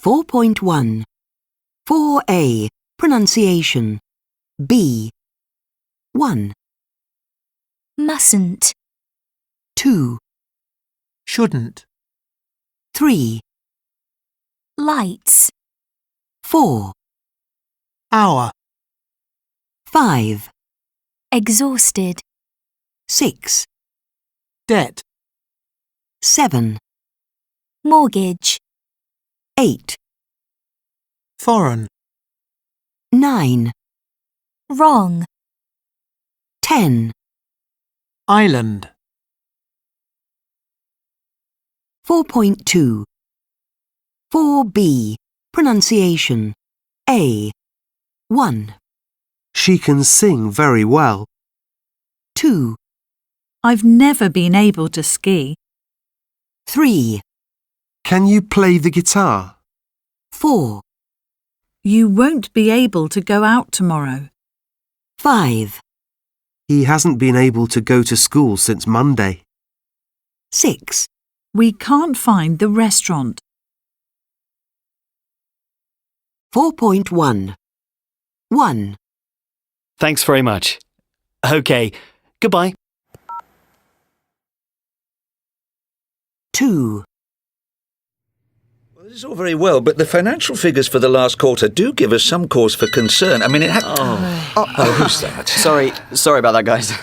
4.1 4A. Pronunciation. B. 1, Mustn't. 2, Shouldn't. 3, Lights. 4, Hour. 5, Exhausted. 6, Debt. 7, Mortgage. 8, Foreign. 9, Wrong. 10. Island. 4.2 4B. Pronunciation. A. 1, She can sing very well. 2, I've never been able to ski. 3, Can you play the guitar? 4, You won't be able to go out tomorrow. 5, He hasn't been able to go to school since Monday. 6. We can't find the restaurant. 4.1 1, Thanks very much. OK, goodbye. 2, Well, this is all very well, but the financial figures for the last quarter do give us some cause for concern. I mean, it had... Oh, who's that? Sorry about that, guys.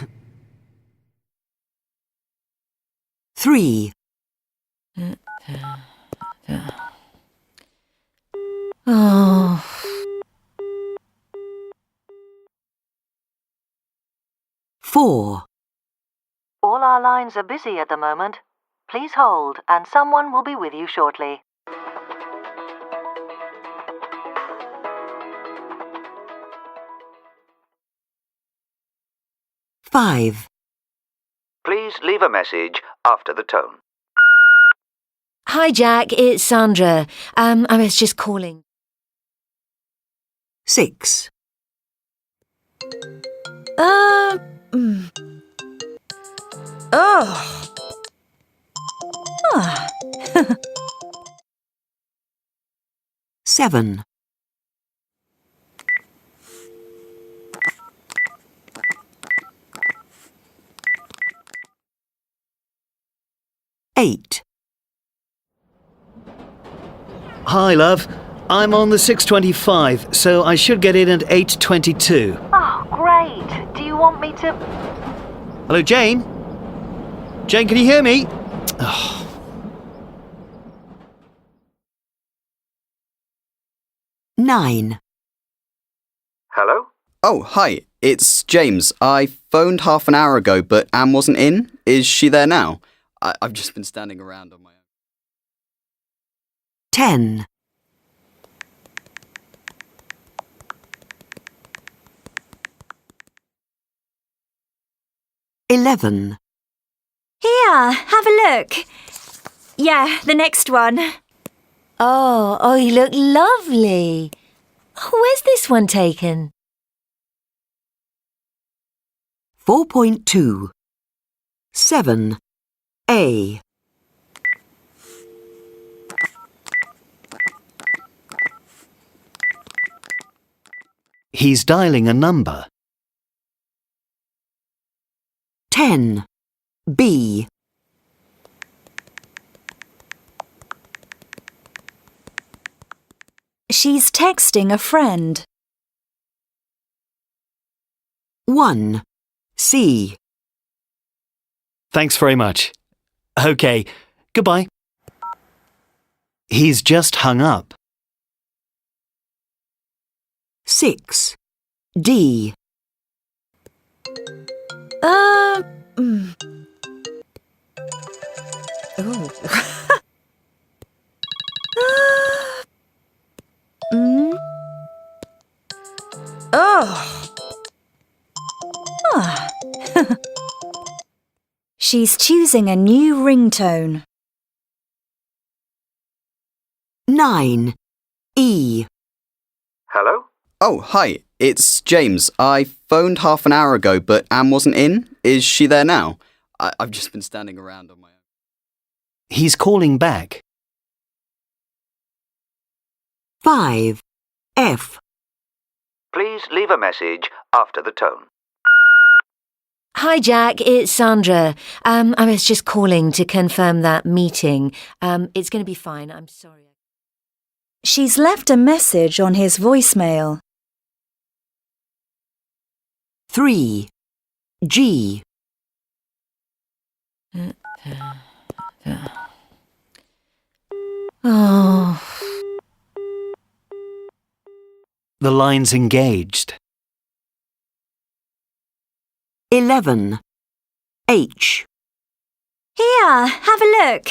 3, Oh. 4. All our lines are busy at the moment. Please hold, and someone will be with you shortly. Five. Please leave a message after the tone. Hi, Jack. It's Sandra. I was just calling. 6. Oh. 7. 8. Hi, love. I'm on the 6:25, so I should get in at 8:22. Oh, great. Do you want me to... Hello, Jane? Jane, can you hear me? Oh. 9. Hello? Oh, hi. It's James. I phoned half an hour ago, but Anne wasn't in. Is she there now? I've just been standing around on my own. 10. 11. Here, have a look. Yeah, the next one. Oh, you look lovely. Where's this one taken? 4.2 7. A. He's dialing a number. 10. B. She's texting a friend. 1. C. Thanks very much. OK, goodbye. He's just hung up. 6. D. She's choosing a new ringtone. 9. E. Hello? Oh, hi. It's James. I phoned half an hour ago, but Anne wasn't in. Is she there now? I've just been standing around on my own. He's calling back. 5. F. Please leave a message after the tone. Hi, Jack. It's Sandra. I was just calling to confirm that meeting. It's going to be fine. I'm sorry. She's left a message on his voicemail. 3. G. Oh. The line's engaged. 11. H. Here, have a look.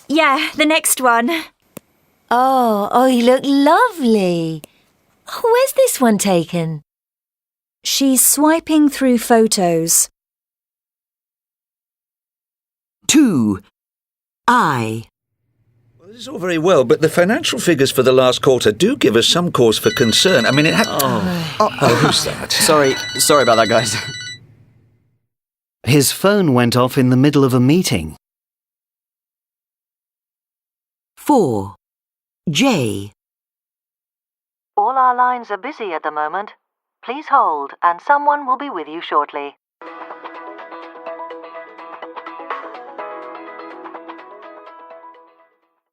Yeah, the next one. Oh, you look lovely. Oh, where's this one taken? She's swiping through photos. 2. I. Well, this is all very well, but the financial figures for the last quarter do give us some cause for concern. I mean, it who's that? Sorry about that, guys. His phone went off in the middle of a meeting. 4. J. All our lines are busy at the moment. Please hold, and someone will be with you shortly.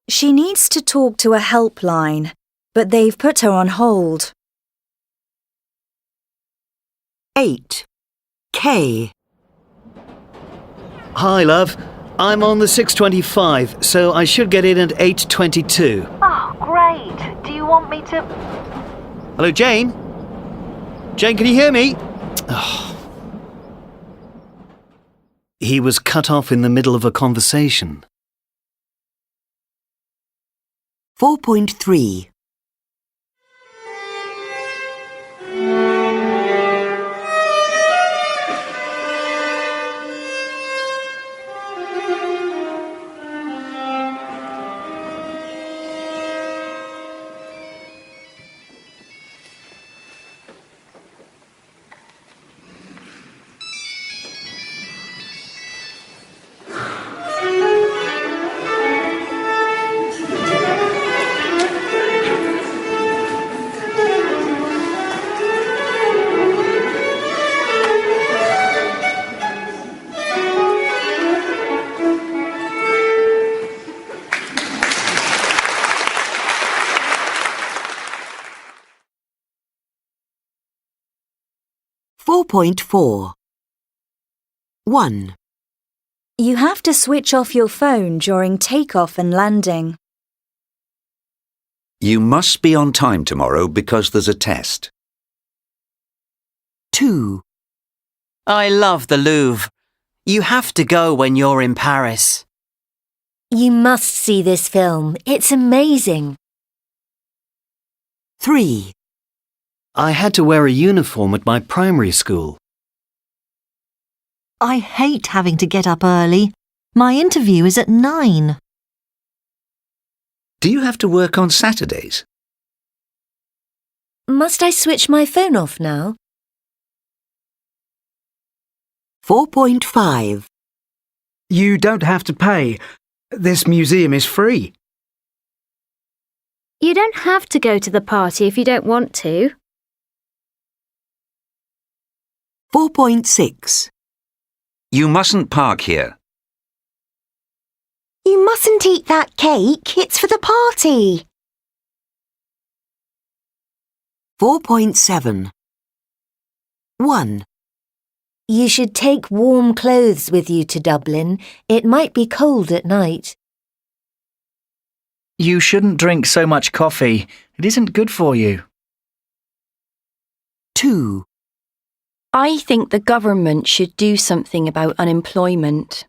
She needs to talk to a helpline, but they've put her on hold. 8. K. Hi, love. I'm on the 6:25, so I should get in at 8:22. Oh, great. Do you want me to... Hello, Jane? Jane, can you hear me? Oh. He was cut off in the middle of a conversation. 4.3. .4. 1. You have to switch off your phone during takeoff and landing. You must be on time tomorrow because there's a test. 2. I love the Louvre. You have to go when you're in Paris. You must see this film. It's amazing. 3. I had to wear a uniform at my primary school. I hate having to get up early. My interview is at 9. Do you have to work on Saturdays? Must I switch my phone off now? 4.5. You don't have to pay. This museum is free. You don't have to go to the party if you don't want to. 4.6. You mustn't park here. You mustn't eat that cake. It's for the party. 4.7. 1. You should take warm clothes with you to Dublin. It might be cold at night. You shouldn't drink so much coffee. It isn't good for you. 2. I think the government should do something about unemployment.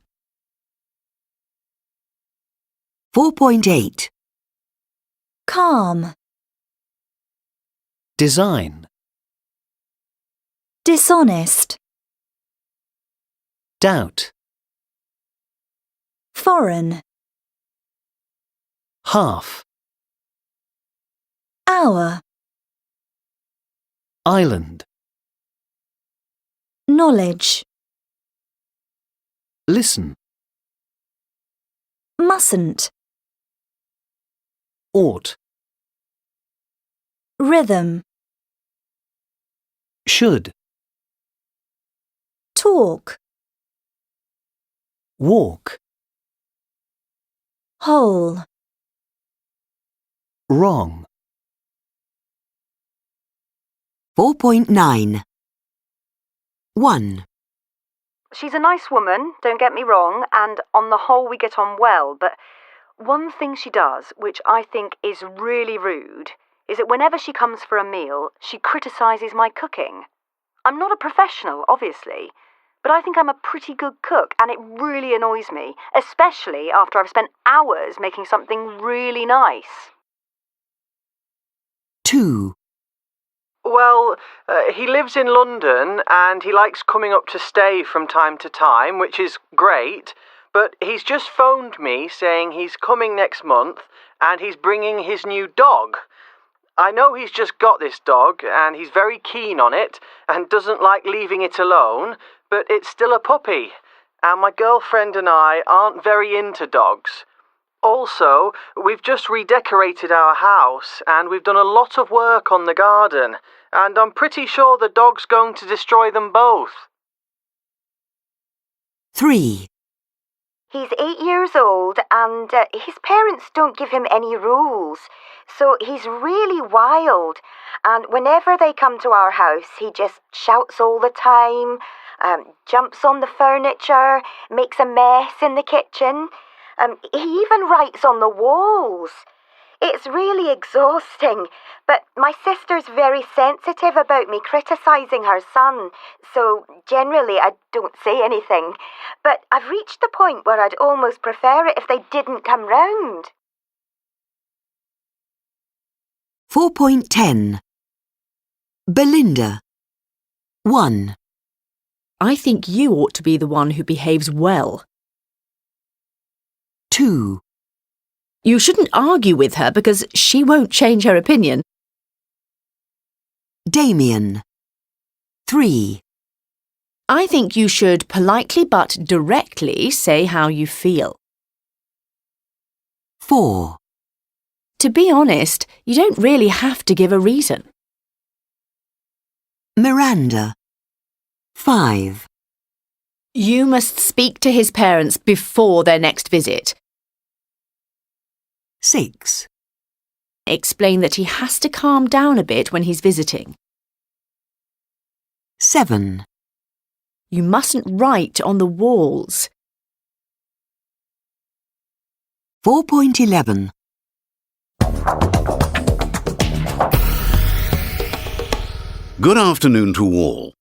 4.8. Calm. Design. Dishonest. Doubt. Foreign. Half. Hour. Island. Knowledge. Listen. Mustn't. Ought. Rhythm. Should. Talk. Walk. Whole. Wrong. 4.9. 1. She's a nice woman, don't get me wrong, and on the whole we get on well, but one thing she does, which I think is really rude, is that whenever she comes for a meal, she criticises my cooking. I'm not a professional, obviously, but I think I'm a pretty good cook, and it really annoys me, especially after I've spent hours making something really nice. 2. Well, he lives in London and he likes coming up to stay from time to time, which is great, but he's just phoned me saying he's coming next month and he's bringing his new dog. I know he's just got this dog and he's very keen on it and doesn't like leaving it alone, but it's still a puppy, and my girlfriend and I aren't very into dogs. Also, we've just redecorated our house and we've done a lot of work on the garden, and I'm pretty sure the dog's going to destroy them both. 3. He's 8 years old and his parents don't give him any rules, so he's really wild, and whenever they come to our house he just shouts all the time, jumps on the furniture, makes a mess in the kitchen. He even writes on the walls. It's really exhausting, but my sister's very sensitive about me criticising her son, so generally I don't say anything. But I've reached the point where I'd almost prefer it if they didn't come round. 4.10. Belinda. 1. I think you ought to be the one who behaves well. 2. You shouldn't argue with her because she won't change her opinion. Damien. 3. I think you should politely but directly say how you feel. 4. To be honest, you don't really have to give a reason. Miranda. 5. You must speak to his parents before their next visit. 6. Explain that he has to calm down a bit when he's visiting. 7. You mustn't write on the walls. 4.11. Good afternoon to all.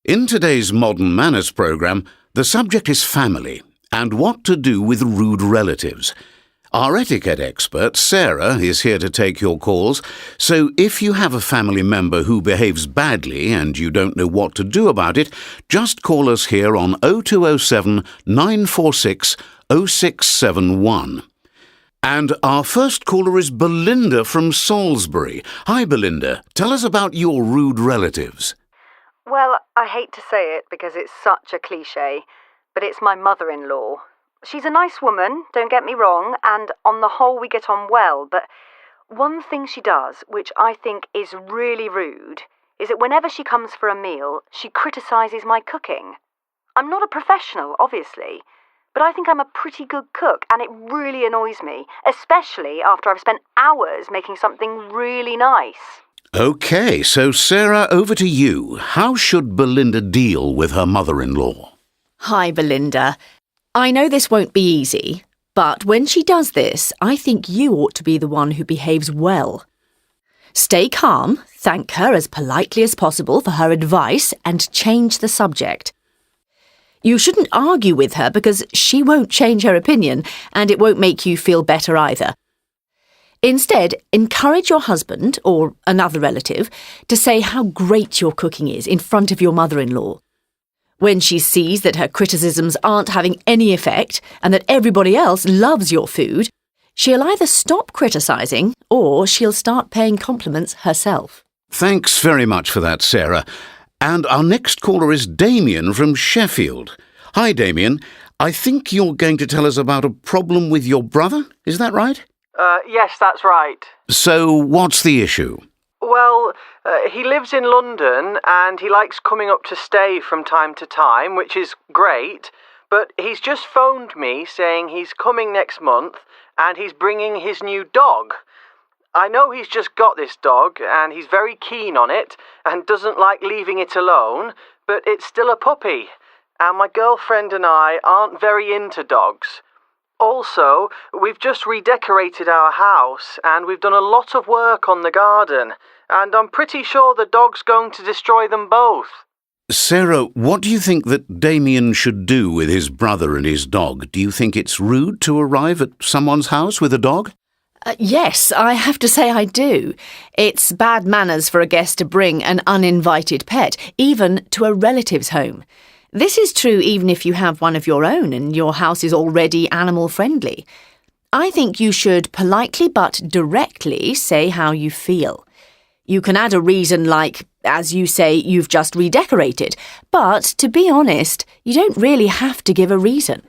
In today's Modern Manners programme, the subject is family and what to do with rude relatives. Our etiquette expert, Sarah, is here to take your calls, so if you have a family member who behaves badly and you don't know what to do about it, just call us here on 0207 946 0671. And our first caller is Belinda from Salisbury. Hi, Belinda. Tell us about your rude relatives. Well, I hate to say it because it's such a cliché, but it's my mother-in-law. She's a nice woman, don't get me wrong, and on the whole we get on well, but one thing she does, which I think is really rude, is that whenever she comes for a meal, she criticises my cooking. I'm not a professional, obviously, but I think I'm a pretty good cook, and it really annoys me, especially after I've spent hours making something really nice. OK, so Sarah, over to you. How should Belinda deal with her mother-in-law? Hi, Belinda. I know this won't be easy, but when she does this, I think you ought to be the one who behaves well. Stay calm, thank her as politely as possible for her advice, and change the subject. You shouldn't argue with her because she won't change her opinion, and it won't make you feel better either. Instead, encourage your husband, or another relative, to say how great your cooking is in front of your mother-in-law. When she sees that her criticisms aren't having any effect and that everybody else loves your food, she'll either stop criticising or she'll start paying compliments herself. Thanks very much for that, Sarah. And our next caller is Damien from Sheffield. Hi, Damien. I think you're going to tell us about a problem with your brother, is that right? Yes, that's right. So, what's the issue? Well, he lives in London and he likes coming up to stay from time to time, which is great, but he's just phoned me saying he's coming next month and he's bringing his new dog. I know he's just got this dog and he's very keen on it and doesn't like leaving it alone, but it's still a puppy, and my girlfriend and I aren't very into dogs. Also, we've just redecorated our house and we've done a lot of work on the garden, and I'm pretty sure the dog's going to destroy them both. Sarah, what do you think that Damien should do with his brother and his dog? Do you think it's rude to arrive at someone's house with a dog? Yes, I have to say I do. It's bad manners for a guest to bring an uninvited pet, even to a relative's home. This is true even if you have one of your own and your house is already animal-friendly. I think you should politely but directly say how you feel. You can add a reason like, as you say, you've just redecorated, but to be honest, you don't really have to give a reason.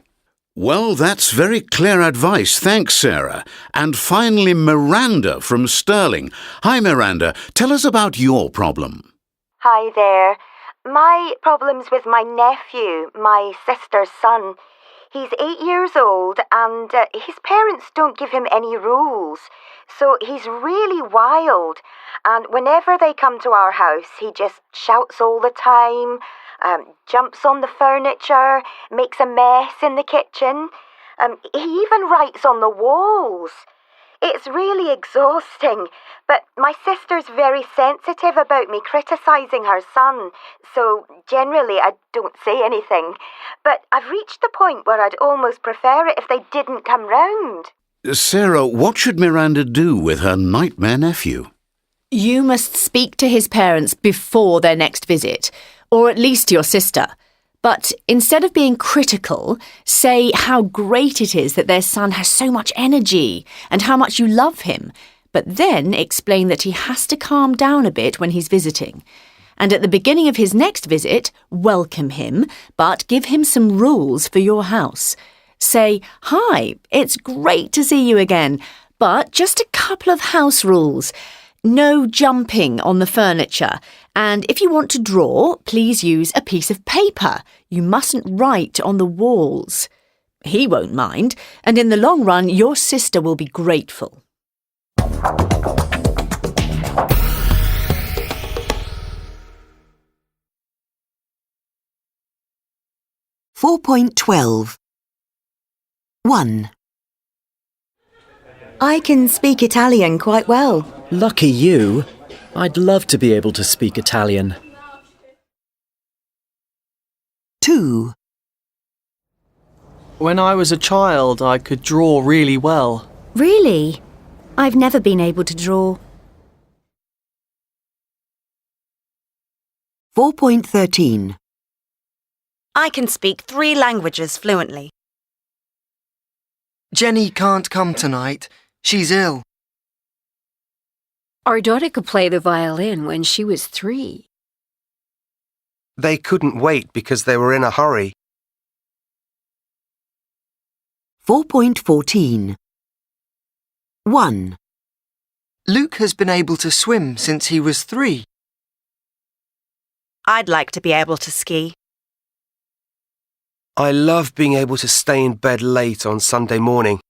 Well, that's very clear advice. Thanks, Sarah. And finally, Miranda from Stirling. Hi, Miranda. Tell us about your problem. Hi there. My problem's with my nephew, my sister's son. He's 8 years old and his parents don't give him any rules. So he's really wild. And whenever they come to our house, he just shouts all the time, jumps on the furniture, makes a mess in the kitchen. He even writes on the walls. It's really exhausting, but my sister's very sensitive about me criticising her son, so generally I don't say anything. But I've reached the point where I'd almost prefer it if they didn't come round. Sarah, what should Miranda do with her nightmare nephew? You must speak to his parents before their next visit, or at least your sister. But instead of being critical, say how great it is that their son has so much energy and how much you love him, but then explain that he has to calm down a bit when he's visiting. And at the beginning of his next visit, welcome him, but give him some rules for your house. Say, "Hi, it's great to see you again, but just a couple of house rules. No jumping on the furniture. And if you want to draw, please use a piece of paper. You mustn't write on the walls." He won't mind, and in the long run, your sister will be grateful. .12 1. I can speak Italian quite well. Lucky you. I'd love to be able to speak Italian. 2. When I was a child, I could draw really well. Really? I've never been able to draw. 4.13 I can speak 3 languages fluently. Jenny can't come tonight. She's ill. Our daughter could play the violin when she was 3. They couldn't wait because they were in a hurry. 4.14 1. Luke has been able to swim since he was 3. I'd like to be able to ski. I love being able to stay in bed late on Sunday morning.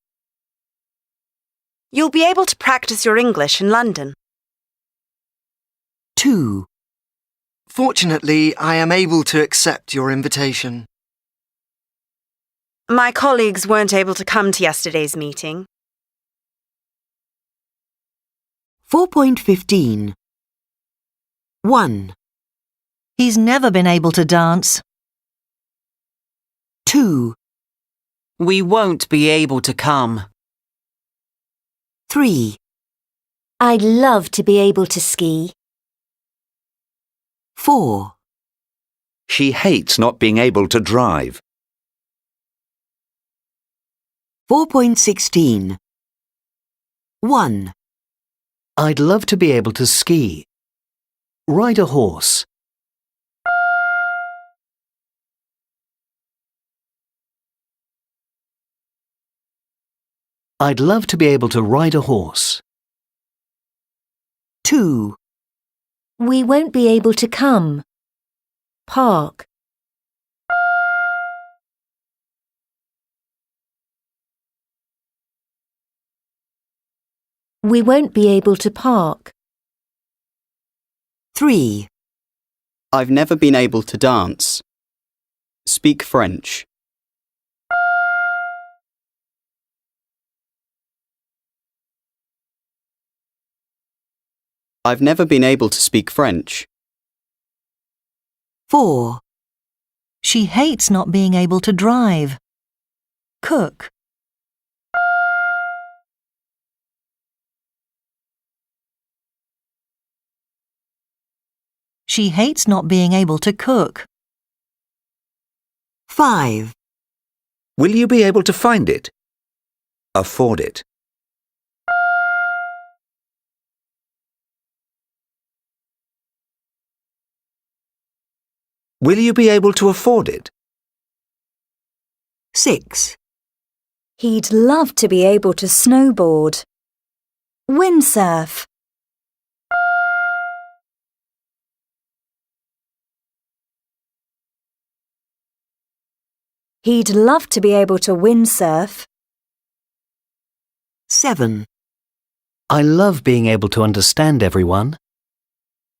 You'll be able to practice your English in London. 2. Fortunately, I am able to accept your invitation. My colleagues weren't able to come to yesterday's meeting. 4.15 1. He's never been able to dance. 2. We won't be able to come. 3. I'd love to be able to ski. 4. She hates not being able to drive. 4.16 1. I'd love to be able to ski. Ride a horse. I'd love to be able to ride a horse. 2. We won't be able to come. Park. We won't be able to park. 3. I've never been able to dance. Speak French. I've never been able to speak French. 4. She hates not being able to drive. Cook. She hates not being able to cook. 5. Will you be able to find it? Afford it. Will you be able to afford it? 6. He'd love to be able to snowboard. Windsurf. He'd love to be able to windsurf. 7. I love being able to understand everyone.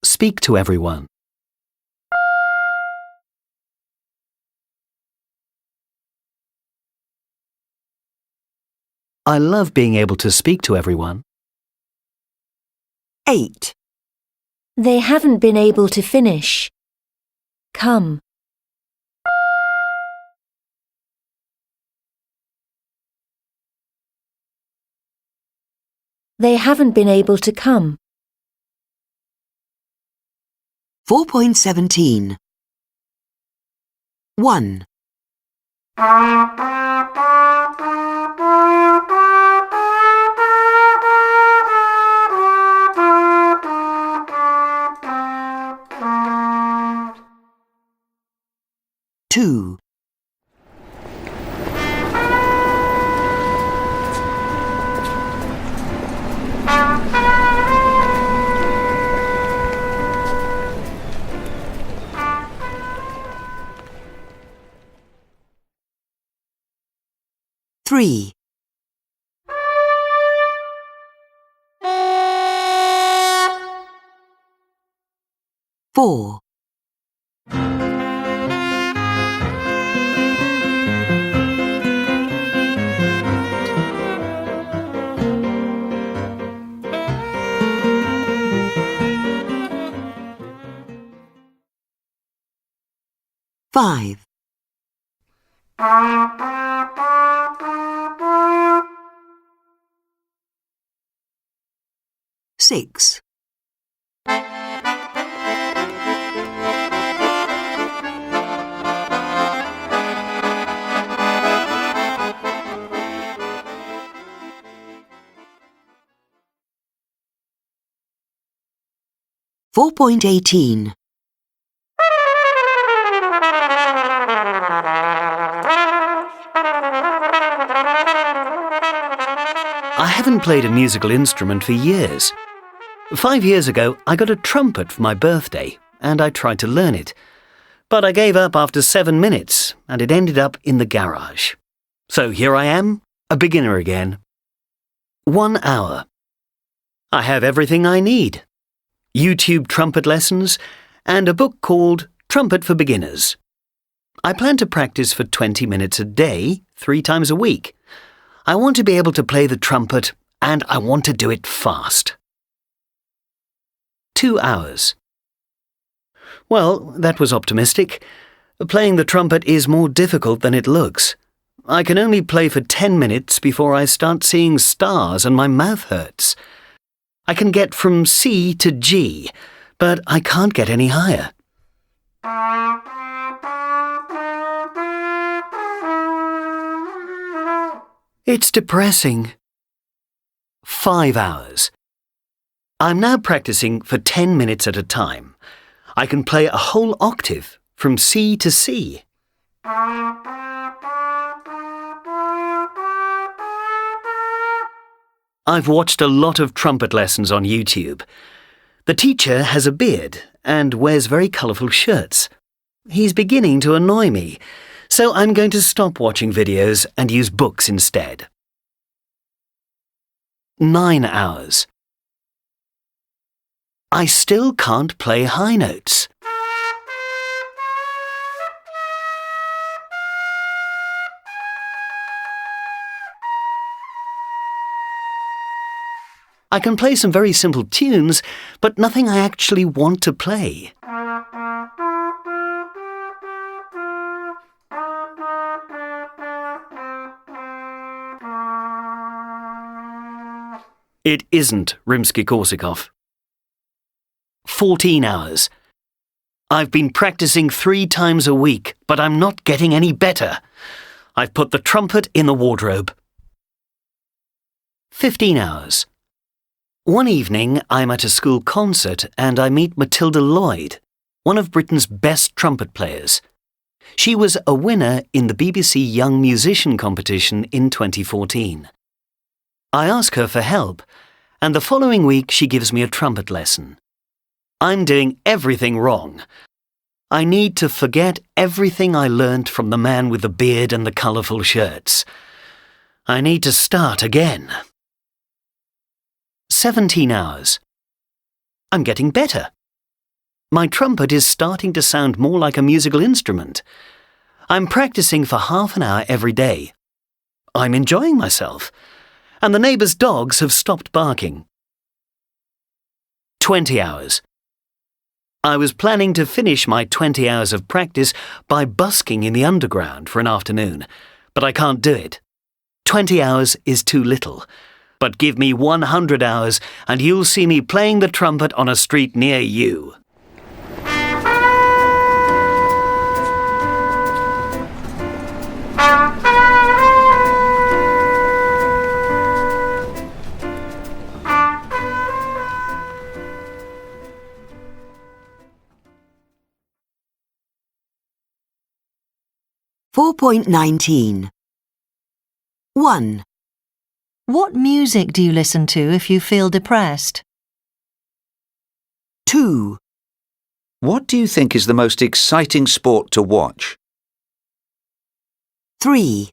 Speak to everyone. I love being able to speak to everyone. 8. They haven't been able to finish. Come. They haven't been able to come. 4.17. 1. 2. 3. 4. 5. 6. 4.18. I haven't played a musical instrument for years. 5 years ago, I got a trumpet for my birthday, and I tried to learn it. But I gave up after 7 minutes, and it ended up in the garage. So here I am, a beginner again. 1 hour. I have everything I need. YouTube trumpet lessons, and a book called Trumpet for Beginners. I plan to practice for 20 minutes a day, 3 times a week. I want to be able to play the trumpet, and I want to do it fast. 2 hours. Well, that was optimistic. Playing the trumpet is more difficult than it looks. I can only play for 10 minutes before I start seeing stars and my mouth hurts. I can get from C to G, but I can't get any higher. It's depressing. 5 hours. I'm now practicing for 10 minutes at a time. I can play a whole octave from C to C. I've watched a lot of trumpet lessons on YouTube. The teacher has a beard and wears very colourful shirts. He's beginning to annoy me, so I'm going to stop watching videos and use books instead. 9 hours. I still can't play high notes. I can play some very simple tunes, but nothing I actually want to play. It isn't Rimsky-Korsakov. 14 hours. I've been practicing 3 times a week, but I'm not getting any better. I've put the trumpet in the wardrobe. 15 hours. One evening, I'm at a school concert and I meet Matilda Lloyd, one of Britain's best trumpet players. She was a winner in the BBC Young Musician competition in 2014. I ask her for help, and the following week she gives me a trumpet lesson. I'm doing everything wrong. I need to forget everything I learnt from the man with the beard and the colourful shirts. I need to start again. 17 hours. I'm getting better. My trumpet is starting to sound more like a musical instrument. I'm practicing for half an hour every day. I'm enjoying myself, and the neighbours' dogs have stopped barking. 20 hours. I was planning to finish my 20 hours of practice by busking in the underground for an afternoon, but I can't do it. 20 hours is too little. But give me 100 hours and you'll see me playing the trumpet on a street near you. (4.19) 1. What music do you listen to if you feel depressed? 2. What do you think is the most exciting sport to watch? 3.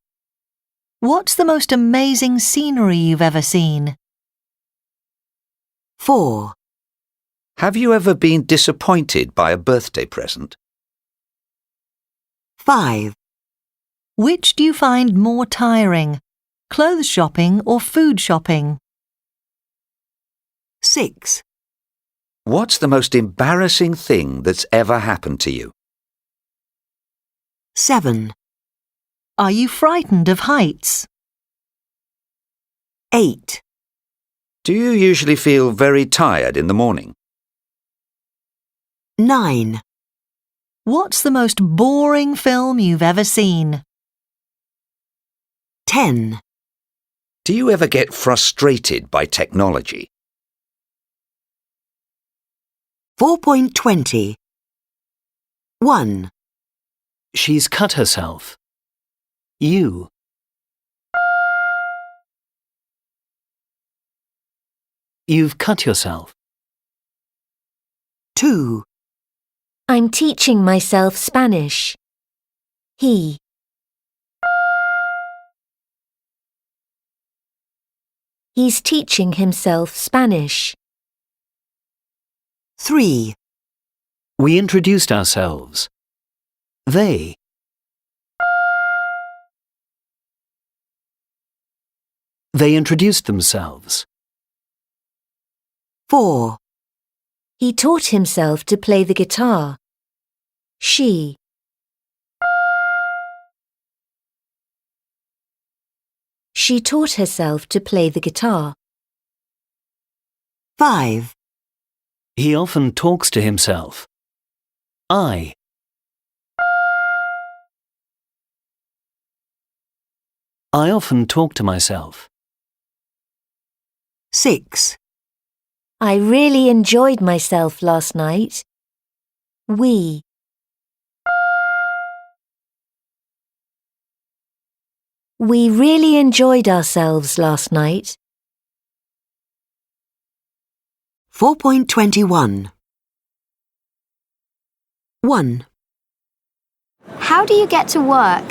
What's the most amazing scenery you've ever seen? 4. Have you ever been disappointed by a birthday present? 5. Which do you find more tiring? Clothes shopping or food shopping? 6. What's the most embarrassing thing that's ever happened to you? 7. Are you frightened of heights? 8. Do you usually feel very tired in the morning? 9. What's the most boring film you've ever seen? 10. Do you ever get frustrated by technology? 4.20 1. She's cut herself. You. You've cut yourself. 2. I'm teaching myself Spanish. He. He's teaching himself Spanish. 3. We introduced ourselves. They. They introduced themselves. 4. He taught himself to play the guitar. She. She taught herself to play the guitar. 5. He often talks to himself. I. I often talk to myself. 6. I really enjoyed myself last night. We. We really enjoyed ourselves last night. 4.21. 1. How do you get to work?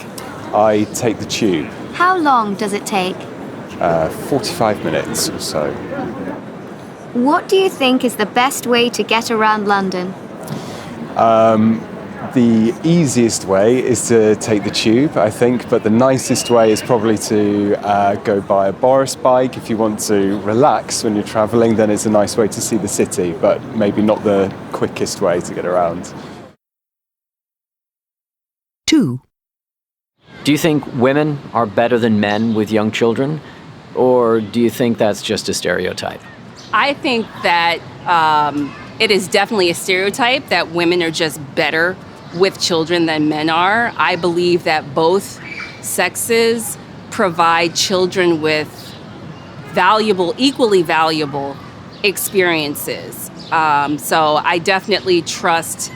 I take the tube. How long does it take? 45 minutes or so. What do you think is the best way to get around London? The easiest way is to take the tube, I think, but the nicest way is probably to go by a Boris bike. If you want to relax when you're travelling, then it's a nice way to see the city, but maybe not the quickest way to get around. 2. Do you think women are better than men with young children? Or do you think that's just a stereotype? I think that it is definitely a stereotype that women are just better with children than men are. I believe that both sexes provide children with equally valuable experiences. So I definitely trust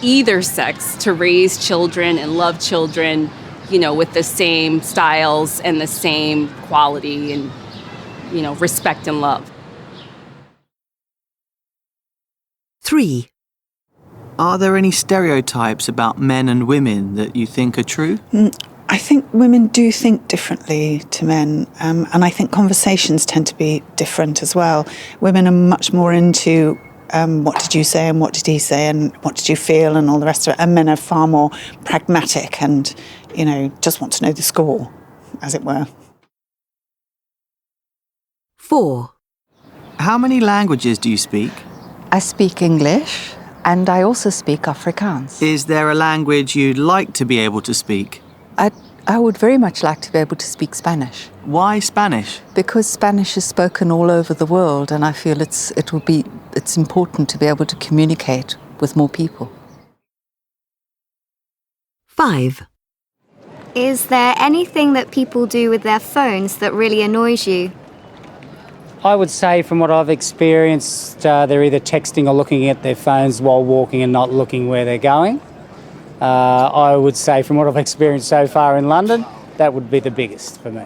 either sex to raise children and love children, with the same styles and the same quality and, respect and love. 3. Are there any stereotypes about men and women that you think are true? I think women do think differently to men, and I think conversations tend to be different as well. Women are much more into what did you say and what did he say and what did you feel and all the rest of it, and men are far more pragmatic and, just want to know the score, as it were. 4. How many languages do you speak? I speak English and I also speak Afrikaans. Is there a language you'd like to be able to speak? I would very much like to be able to speak Spanish. Why Spanish? Because Spanish is spoken all over the world and I feel it's important to be able to communicate with more people. 5. Is there anything that people do with their phones that really annoys you? I would say from what I've experienced, they're either texting or looking at their phones while walking and not looking where they're going. I would say from what I've experienced so far in London, that would be the biggest for me.